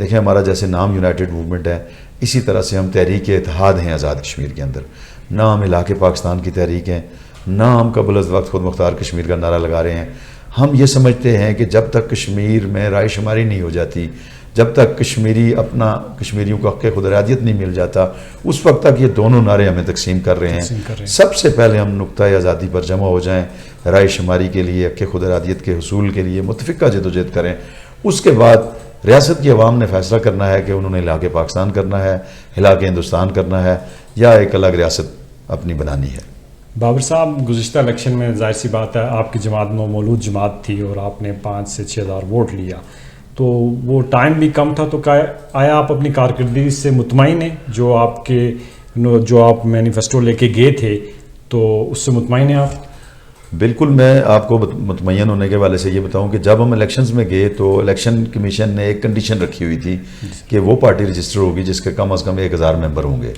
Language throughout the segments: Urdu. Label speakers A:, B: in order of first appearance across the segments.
A: دیکھیں ہمارا جیسے نام یونائٹڈ موومنٹ ہے، اسی طرح سے ہم تحریک اتحاد ہیں آزاد کشمیر کے اندر، نہ ہم علاقے پاکستان کی تحریک ہیں، نہ ہم قبل از وقت خود مختار کشمیر کا نعرہ لگا رہے ہیں۔ ہم یہ سمجھتے ہیں کہ جب تک کشمیر میں رائے شماری نہیں ہو جاتی، جب تک کشمیریوں کو حق خود ارادیت نہیں مل جاتا، اس وقت تک یہ دونوں نعرے ہمیں تقسیم کر رہے ہیں۔ سب سے پہلے ہم نقطۂ آزادی پر جمع ہو جائیں، رائے شماری کے لیے، حق خود ارادیت کے حصول کے لیے متفقہ جدوجہد کریں۔ اس کے بعد ریاست کی عوام نے فیصلہ کرنا ہے کہ انہوں نے علاقے پاکستان کرنا ہے، علاقے ہندوستان کرنا ہے، یا ایک الگ ریاست اپنی بنانی ہے۔
B: بابر صاحب، گزشتہ الیکشن میں ظاہر سی بات ہے آپ کی جماعت نومولود جماعت تھی اور آپ نے 5 سے 6 ہزار ووٹ لیا، تو وہ ٹائم بھی کم تھا، تو آیا آپ اپنی کارکردگی سے مطمئن ہیں؟ جو آپ مینیفیسٹو لے کے گئے تھے تو اس سے مطمئن ہیں آپ؟
A: بالکل، میں آپ کو مطمئن ہونے کے حوالے سے یہ بتاؤں کہ جب ہم الیکشنز میں گئے تو الیکشن کمیشن نے ایک کنڈیشن رکھی ہوئی تھی کہ وہ پارٹی رجسٹر ہوگی جس کے کم از کم 1000 ممبر ہوں گے۔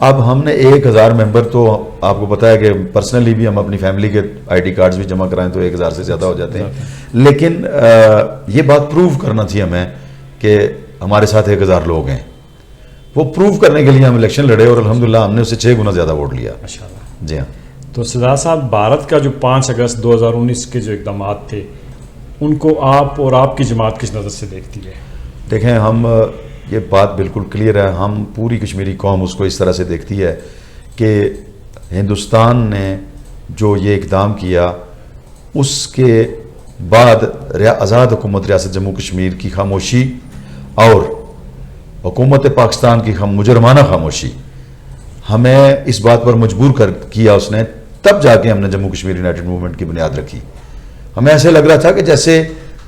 A: اب ہم نے 1000 ممبر، تو آپ کو پتہ ہے کہ پرسنلی بھی ہم اپنی فیملی کے آئی ڈی کارڈز بھی جمع کرائیں تو 1000 سے زیادہ ہو جاتے ہیں، لیکن یہ بات پروو کرنا تھی ہمیں کہ ہمارے ساتھ 1000 لوگ ہیں۔ وہ پروو کرنے کے لیے ہم الیکشن لڑے اور الحمدللہ ہم نے اسے 6 گنا زیادہ ووٹ لیا۔ جی ہاں۔
B: تو سردار صاحب، بھارت کا جو 5 اگست 2019 کے جو اقدامات تھے ان کو آپ اور آپ کی جماعت کس نظر سے دیکھتی ہے؟
A: دیکھیں، ہم یہ بات بالکل کلیئر ہے، ہم پوری کشمیری قوم اس کو اس طرح سے دیکھتی ہے کہ ہندوستان نے جو یہ اقدام کیا اس کے بعد آزاد حکومت ریاست جموں کشمیر کی خاموشی اور حکومت پاکستان کی مجرمانہ خاموشی ہمیں اس بات پر مجبور کیا اس نے، تب جا کے ہم نے جموں کشمیر یونائٹڈ موومنٹ کی بنیاد رکھی۔ ہمیں ایسے لگ رہا تھا کہ جیسے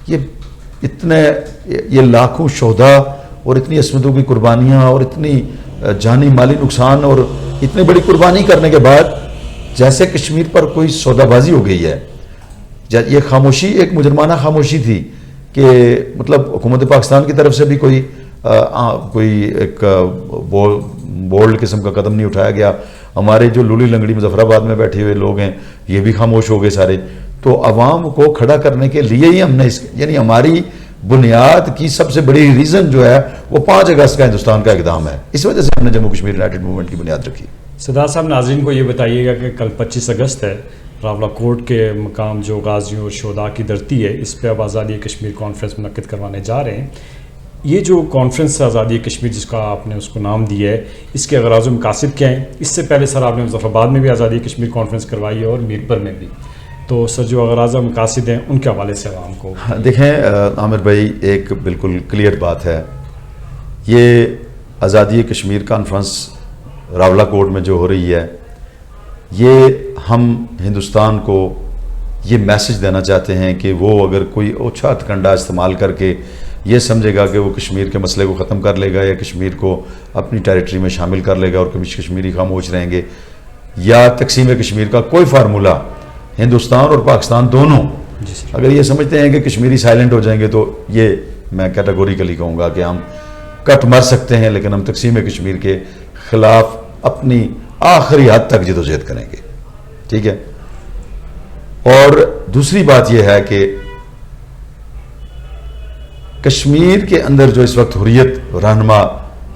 A: یہ لاکھوں شہداء اور اتنی عصمتوں کی قربانیاں اور اتنی جانی مالی نقصان اور اتنی بڑی قربانی کرنے کے بعد جیسے کشمیر پر کوئی سودا بازی ہو گئی ہے۔ یہ خاموشی ایک مجرمانہ خاموشی تھی کہ مطلب حکومت پاکستان کی طرف سے بھی کوئی ایک بولڈ قسم کا قدم نہیں اٹھایا گیا۔ ہمارے جو لولی لنگڑی مظفر آباد میں بیٹھے ہوئے لوگ ہیں یہ بھی خاموش ہو گئے سارے۔ تو عوام کو کھڑا کرنے کے لیے ہی ہم نے یعنی ہماری بنیاد کی سب سے بڑی ریزن جو ہے وہ 5 اگست کا ہندوستان کا اقدام ہے، اس وجہ سے ہم نے جموں کشمیر یونائٹڈ موومنٹ کی بنیاد رکھی۔
B: سردار صاحب، ناظرین کو یہ بتائیے گا کہ کل 25 اگست ہے، راولہ کوٹ کے مقام جو غازیوں اور شہداء کی دھرتی ہے، اس پہ اب آزادی کشمیر کانفرنس منعقد کروانے جا رہے ہیں۔ یہ جو کانفرنس آزادی کشمیر جس کا آپ نے اس کو نام دیا ہے، اس کے اغراض و مقاصد کیا ہیں؟ اس سے پہلے سر آپ نے مظفر آباد میں بھی آزادی کشمیر کانفرنس کروائی ہے اور میرپور میں بھی، تو سر جو اغراض و مقاصد ہیں ان کے حوالے سے عوام کو
A: دیکھیں عامر بھائی، ایک بالکل کلیئر بات ہے، یہ آزادی کشمیر کانفرنس راولہ کوٹ میں جو ہو رہی ہے، یہ ہم ہندوستان کو یہ میسج دینا چاہتے ہیں کہ وہ اگر کوئی اوچھا کنڈا استعمال کر کے یہ سمجھے گا کہ وہ کشمیر کے مسئلے کو ختم کر لے گا یا کشمیر کو اپنی ٹیریٹری میں شامل کر لے گا اور کشمیری خاموش رہیں گے، یا تقسیم کشمیر کا کوئی فارمولہ ہندوستان اور پاکستان دونوں اگر یہ سمجھتے ہیں کہ کشمیری سائلنٹ ہو جائیں گے، تو یہ میں کیٹیگوریکلی کہوں گا کہ ہم کٹ مر سکتے ہیں لیکن ہم تقسیم کشمیر کے خلاف اپنی آخری حد تک جدوجہد کریں گے، ٹھیک ہے۔ اور دوسری بات یہ ہے کہ کشمیر کے اندر جو اس وقت حریت رہنما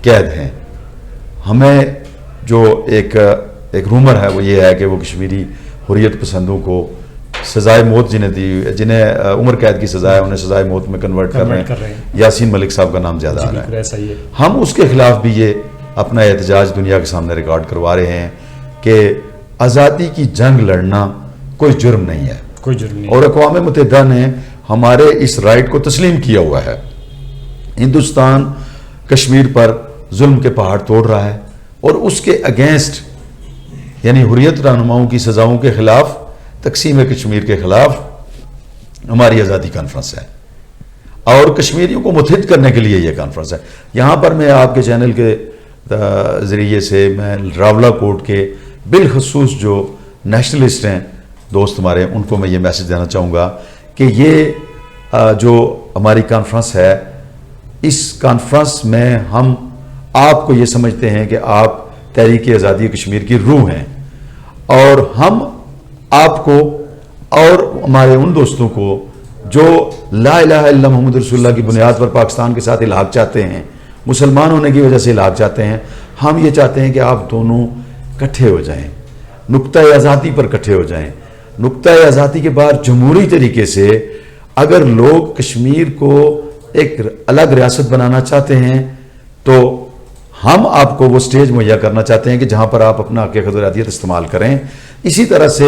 A: قید ہیں، ہمیں جو ایک رومر ہے وہ یہ ہے کہ وہ کشمیری حریت پسندوں کو سزائے موت جنہیں عمر قید کی سزا ہے انہیں سزائے موت میں کنورٹ کر رہے ہیں۔ یاسین ملک صاحب کا نام زیادہ آ رہا ہے۔ ہم اس کے خلاف بھی یہ اپنا احتجاج دنیا کے سامنے ریکارڈ کروا رہے ہیں کہ آزادی کی جنگ لڑنا کوئی جرم نہیں ہے،
B: کوئی جرم نہیں،
A: اور اقوام متحدہ نے ہمارے اس رائٹ کو تسلیم کیا ہوا ہے۔ ہندوستان کشمیر پر ظلم کے پہاڑ توڑ رہا ہے اور اس کے اگینسٹ یعنی حریت رہنماؤں کی سزاؤں کے خلاف، تقسیم کشمیر کے خلاف ہماری آزادی کانفرنس ہے اور کشمیریوں کو متحد کرنے کے لیے یہ کانفرنس ہے۔ یہاں پر میں آپ کے چینل کے ذریعے سے میں راولہ کوٹ کے بالخصوص جو نیشنلسٹ ہیں دوست ہمارے، ان کو میں یہ میسج دینا چاہوں گا کہ یہ جو ہماری کانفرنس ہے، اس کانفرنس میں ہم آپ کو یہ سمجھتے ہیں کہ آپ تحریک آزادی کشمیر کی روح ہیں، اور ہم آپ کو اور ہمارے ان دوستوں کو جو لا الہ الا محمد رسول اللہ کی بنیاد پر پاکستان کے ساتھ الحاق چاہتے ہیں، مسلمان ہونے کی وجہ سے الحاق چاہتے ہیں، ہم یہ چاہتے ہیں کہ آپ دونوں کٹھے ہو جائیں، نقطہ آزادی پر کٹھے ہو جائیں۔ نقطہ آزادی کے بعد جمہوری طریقے سے اگر لوگ کشمیر کو ایک الگ ریاست بنانا چاہتے ہیں تو ہم آپ کو وہ سٹیج مہیا کرنا چاہتے ہیں کہ جہاں پر آپ اپنا حق خودارادیت استعمال کریں۔ اسی طرح سے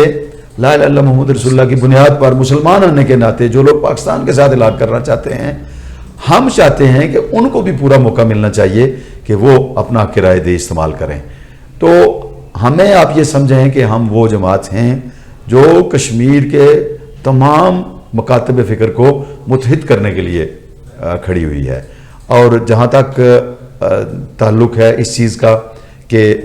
A: لا الہ الا اللہ محمد رسول اللہ کی بنیاد پر مسلمان ہونے کے ناطے جو لوگ پاکستان کے ساتھ الحاق کرنا چاہتے ہیں، ہم چاہتے ہیں کہ ان کو بھی پورا موقع ملنا چاہیے کہ وہ اپنا حق رائے دہی استعمال کریں۔ تو ہمیں آپ یہ سمجھیں کہ ہم وہ جماعت ہیں جو کشمیر کے تمام مکاتب فکر کو متحد کرنے کے لیے کھڑی ہوئی ہے۔ اور جہاں تک تعلق ہے اس چیز کا کہ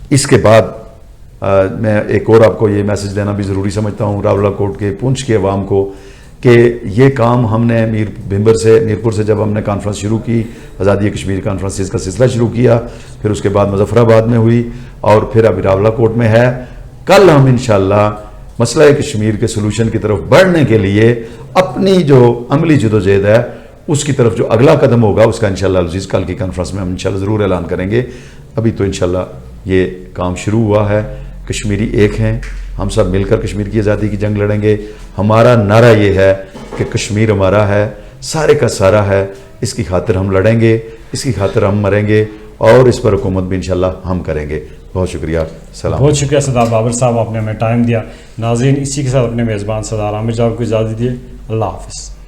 A: اس کے بعد میں ایک اور آپ کو یہ میسج دینا بھی ضروری سمجھتا ہوں راولاکوٹ کے پونچھ کے عوام کو کہ یہ کام ہم نے میرپور سے جب ہم نے کانفرنس شروع کی، آزادی کشمیر کانفرنسز کا سلسلہ شروع کیا، پھر اس کے بعد مظفر آباد میں ہوئی اور پھر ابھی راولاکوٹ میں ہے۔ کل ہم انشاءاللہ مسئلہ کشمیر کے سلوشن کی طرف بڑھنے کے لیے اپنی جو عملی جدوجہد ہے اس کی طرف جو اگلا قدم ہوگا اس کا انشاءاللہ العزیز کل کی کانفرنس میں ہم انشاءاللہ ضرور اعلان کریں گے۔ ابھی تو انشاءاللہ یہ کام شروع ہوا ہے۔ کشمیری ایک ہیں، ہم سب مل کر کشمیر کی آزادی کی جنگ لڑیں گے۔ ہمارا نعرہ یہ ہے کہ کشمیر ہمارا ہے، سارے کا سارا ہے، اس کی خاطر ہم لڑیں گے، اس کی خاطر ہم مریں گے اور اس پر حکومت بھی انشاءاللہ ہم کریں گے۔ بہت شکریہ، سلام۔
B: بہت شکریہ سردار بابر صاحب، آپ نے ہمیں ٹائم دیا۔ ناظرین، اسی کے ساتھ اپنے میزبان سردار عامر جاوید کو اجازت دیجیے۔ اللہ حافظ۔